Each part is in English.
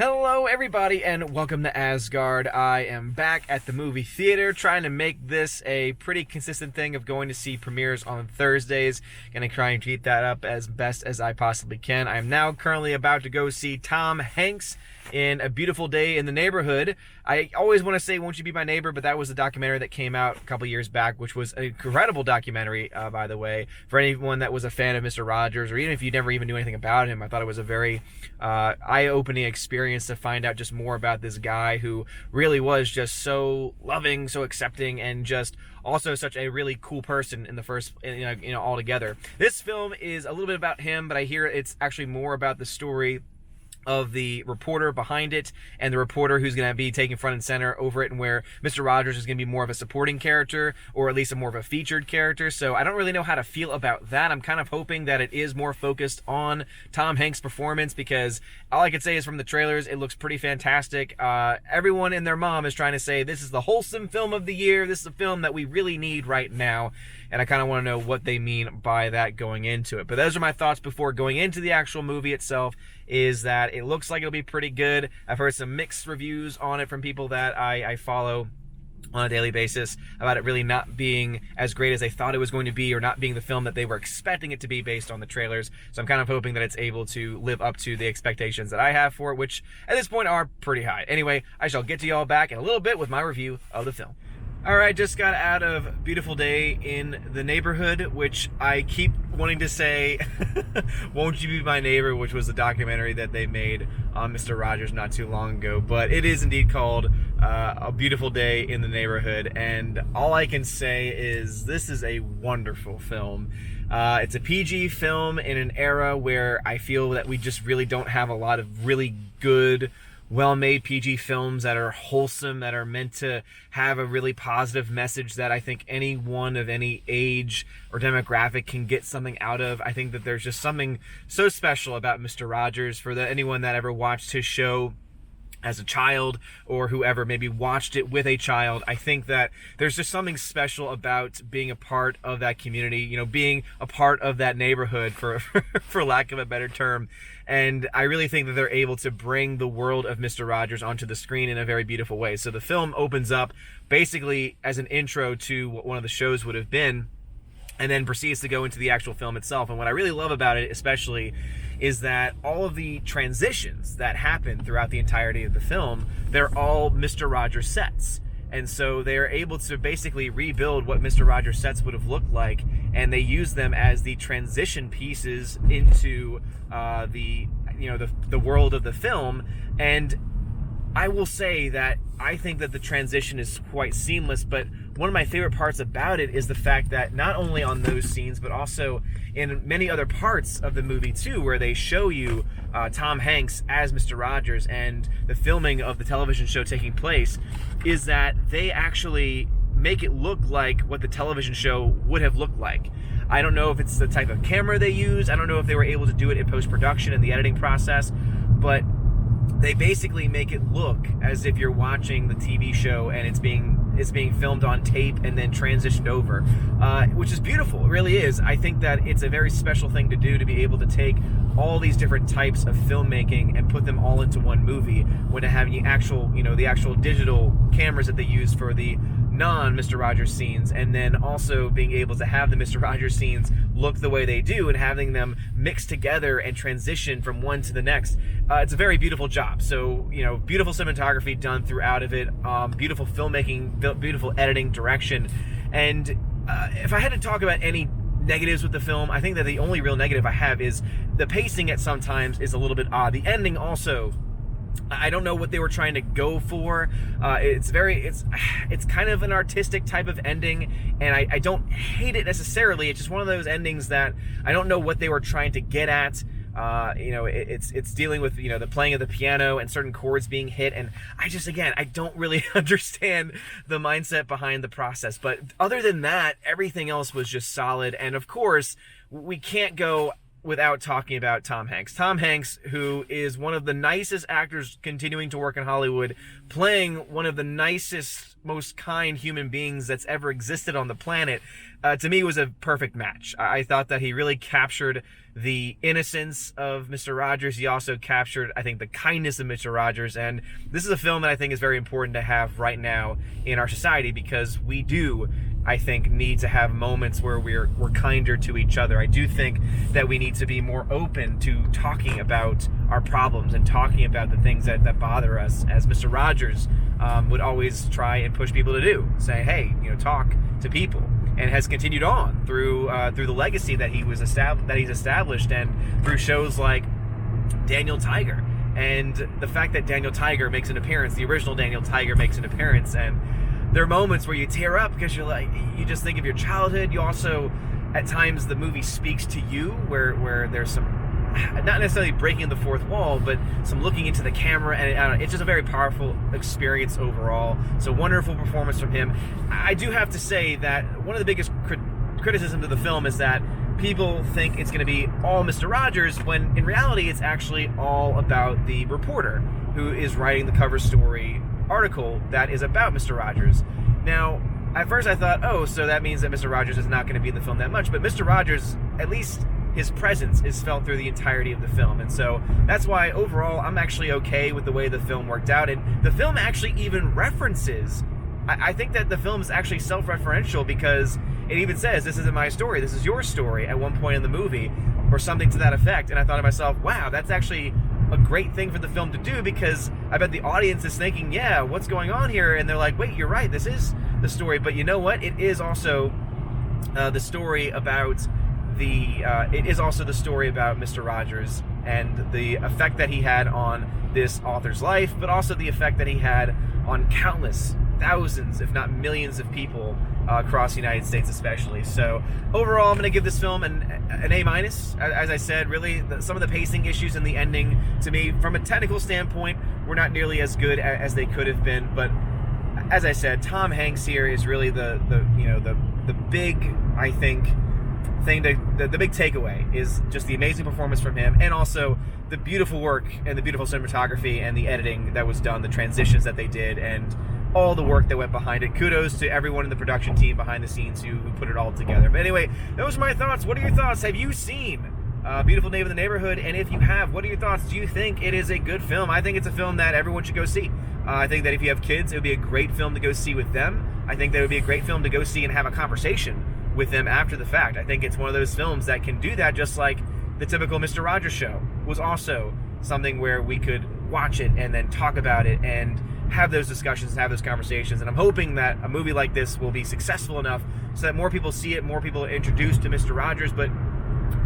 Hello everybody and welcome to Asgard. I am back at the movie theater trying to make this a pretty consistent thing of going to see premieres on Thursdays. Gonna try and keep that up as best as I possibly can. I am now currently about to go see Tom Hanks in A Beautiful Day in the Neighborhood. I always want to say Won't You Be My Neighbor, but that was a documentary that came out a couple years back, which was an incredible documentary, by the way, for anyone that was a fan of Mr. Rogers, or even if you never even knew anything about him. I thought it was a very eye-opening experience to find out just more about this guy who really was just so loving, so accepting, and just also such a really cool person in the first, altogether. This film is a little bit about him, but I hear it's actually more about the story of the reporter behind it and the reporter who's going to be taking front and center over it, and where Mr. Rogers is going to be more of a supporting character, or at least more of a featured character. So I don't really know how to feel about that. I'm kind of hoping that it is more focused on Tom Hanks' performance, because all I could say is from the trailers, it looks pretty fantastic. Everyone and their mom is trying to say this is the wholesome film of the year. This is a film that we really need right now. And I kind of want to know what they mean by that going into it. But those are my thoughts before going into the actual movie itself, is that it looks like it'll be pretty good. I've heard some mixed reviews on it from people that I follow on a daily basis about it really not being as great as they thought it was going to be, or not being the film that they were expecting it to be based on the trailers. So I'm kind of hoping that it's able to live up to the expectations that I have for it, which at this point are pretty high. Anyway, I shall get to y'all back in a little bit with my review of the film. Alright, just got out of Beautiful Day in the Neighborhood, which I keep wanting to say Won't You Be My Neighbor, which was the documentary that they made on Mr. Rogers not too long ago. But it is indeed called A Beautiful Day in the Neighborhood, and all I can say is this is a wonderful film. It's a PG film in an era where I feel that we just really don't have a lot of really good, well-made PG films that are wholesome, that are meant to have a really positive message that I think anyone of any age or demographic can get something out of. I think that there's just something so special about Mr. Rogers. For anyone that ever watched his show as a child, or whoever maybe watched it with a child, I think that there's just something special about being a part of that community, being a part of that neighborhood, for for lack of a better term. And I really think that they're able to bring the world of Mr. Rogers onto the screen in a very beautiful way. So the film opens up basically as an intro to what one of the shows would have been, and then proceeds to go into the actual film itself. And what I really love about it especially is that all of the transitions that happen throughout the entirety of the film, they're all Mr. Rogers sets. And so they're able to basically rebuild what Mr. Rogers sets would have looked like, and they use them as the transition pieces into the world of the film. And I will say that I think that the transition is quite seamless, but one of my favorite parts about it is the fact that not only on those scenes, but also in many other parts of the movie too, where they show you Tom Hanks as Mr. Rogers and the filming of the television show taking place, is that they actually make it look like what the television show would have looked like. I don't know if it's the type of camera they use. I don't know if they were able to do it in post-production in the editing process, but they basically make it look as if you're watching the TV show and it's being filmed on tape and then transitioned over, which is beautiful. It really is. I think that it's a very special thing to do, to be able to take all these different types of filmmaking and put them all into one movie, when having the actual digital cameras that they use for the non-Mr. Rogers scenes, and then also being able to have the Mr. Rogers scenes look the way they do, and having them mixed together and transition from one to the next. It's a very beautiful job. So, beautiful cinematography done throughout of it, beautiful filmmaking, beautiful editing, direction. And if I had to talk about any negatives with the film, I think that the only real negative I have is the pacing at sometimes is a little bit odd. The ending also, I don't know what they were trying to go for. It's kind of an artistic type of ending, and I don't hate it necessarily. It's just one of those endings that I don't know what they were trying to get at. It's dealing with the playing of the piano and certain chords being hit, and I don't really understand the mindset behind the process. But other than that, everything else was just solid. And of course, we can't go without talking about Tom Hanks. Tom Hanks, who is one of the nicest actors continuing to work in Hollywood, playing one of the nicest, most kind human beings that's ever existed on the planet. to me was a perfect match. I thought that he really captured the innocence of Mr. Rogers. He also captured, I think, the kindness of Mr. Rogers. And this is a film that I think is very important to have right now in our society, because we do, I think, need to have moments where we're kinder to each other. I do think that we need to be more open to talking about our problems and talking about the things that bother us, as Mr. Rogers would always try and push people to do. Say, hey, talk to people. And has continued on through the legacy that he's established, and through shows like Daniel Tiger, and the fact that Daniel Tiger makes an appearance, the original Daniel Tiger makes an appearance, and there are moments where you tear up because you just think of your childhood. You also, at times, the movie speaks to you, where there's some, not necessarily breaking the fourth wall, but some looking into the camera, and it's just a very powerful experience overall. So wonderful performance from him. I do have to say that one of the biggest criticisms of the film is that people think it's going to be all Mr. Rogers, when in reality it's actually all about the reporter who is writing the cover story article that is about Mr. Rogers. Now, at first I thought, oh, so that means that Mr. Rogers is not going to be in the film that much, but Mr. Rogers, at least his presence, is felt through the entirety of the film. And so that's why overall I'm actually okay with the way the film worked out. And the film actually even references, I think that the film is actually self-referential, because it even says, this isn't my story, this is your story, at one point in the movie, or something to that effect. And I thought to myself, wow, that's actually a great thing for the film to do, because I bet the audience is thinking, yeah, what's going on here? And they're like, wait, you're right, this is the story. But you know what? It is also the story about Mr. Rogers, and the effect that he had on this author's life, but also the effect that he had on countless thousands, if not millions, of people across the United States especially. So overall, I'm going to give this film an A-. As I said, really, some of the pacing issues in the ending, to me, from a technical standpoint, were not nearly as good as they could have been. But as I said, Tom Hanks here is really the big, I think, thing, the big takeaway is just the amazing performance from him, and also the beautiful work and the beautiful cinematography and the editing that was done, the transitions that they did, and all the work that went behind it. Kudos to everyone in the production team behind the scenes who put it all together. But anyway, those are my thoughts. What are your thoughts? Have you seen Beautiful Day in the Neighborhood? And if you have, what are your thoughts? Do you think it is a good film? I think it's a film that everyone should go see. I think that if you have kids, it would be a great film to go see with them. I think that it would be a great film to go see and have a conversation with them after the fact. I think it's one of those films that can do that, just like the typical Mr. Rogers show was also something where we could watch it and then talk about it and have those discussions and have those conversations. And I'm hoping that a movie like this will be successful enough so that more people see it, more people are introduced to Mr. Rogers, but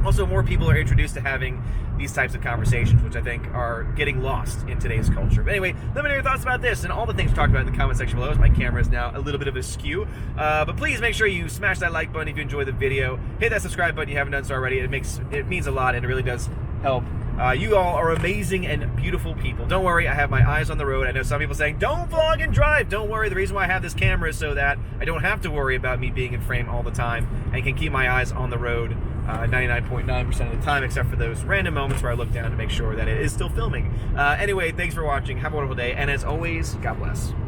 also more people are introduced to having these types of conversations, which I think are getting lost in today's culture. But anyway, let me know your thoughts about this and all the things we talked about in the comment section below, as my camera is now a little bit of askew. But please make sure you smash that like button if you enjoyed the video. Hit that subscribe button if you haven't done so already. It means a lot, and it really does help. You all are amazing and beautiful people. Don't worry, I have my eyes on the road. I know some people saying, don't vlog and drive. Don't worry, the reason why I have this camera is so that I don't have to worry about me being in frame all the time and can keep my eyes on the road 99.9% of the time, except for those random moments where I look down to make sure that it is still filming. Anyway, thanks for watching. Have a wonderful day, and as always, God bless.